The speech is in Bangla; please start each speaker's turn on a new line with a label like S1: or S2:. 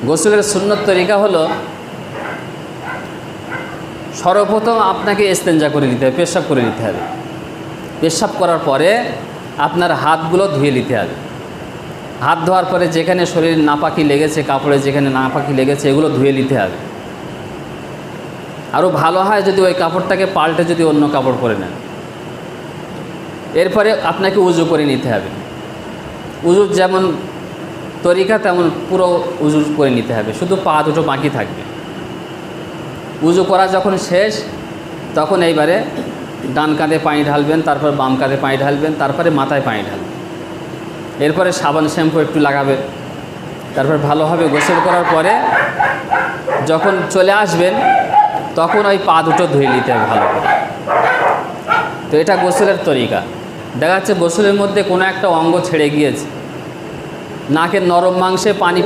S1: গোসলের সুন্নত তরিকা হলো, সর্বপ্রথম আপনাকে ইস্তেঞ্জা করে নিতে হবে, পেশাব করে নিতে হবে। পেশাব করার পরে আপনার হাতগুলো ধুয়ে নিতে হবে। হাত ধোয়ার পরে যেখানে শরীর নাপাকি লেগেছে, কাপড়ে যেখানে নাপাকি লেগেছে, এগুলো ধুয়ে নিতে হবে। আরও ভালো হয় যদি ওই কাপড়টাকে পাল্টে যদি অন্য কাপড় পরে নেন। এরপরে আপনাকে উজু করে নিতে হবে। উজুর যেমন তরিকা তেমন পুরো উজু করে নিতে হবে, শুধু পা দুটো বাকি থাকবে। উজু করা যখন শেষ, তখন এইবারে ডান কাঁধে পানি ঢালবেন, তারপর বাম কাঁধে পানি ঢালবেন, তারপরে মাথায় পানি ঢালবেন। এরপরে সাবান শ্যাম্পু একটু লাগাবেন। তারপর ভালোভাবে গোসল করার পরে যখন চলে আসবেন, তখন ওই পা দুটো ধুয়ে নিতে হবে ভালো করে। তো এটা গোসলের তরিকা। দেখা যাচ্ছে গোসলের মধ্যে কোনো একটা অঙ্গ ছেড়ে গিয়েছে, নাকের নরম মাংসে পানি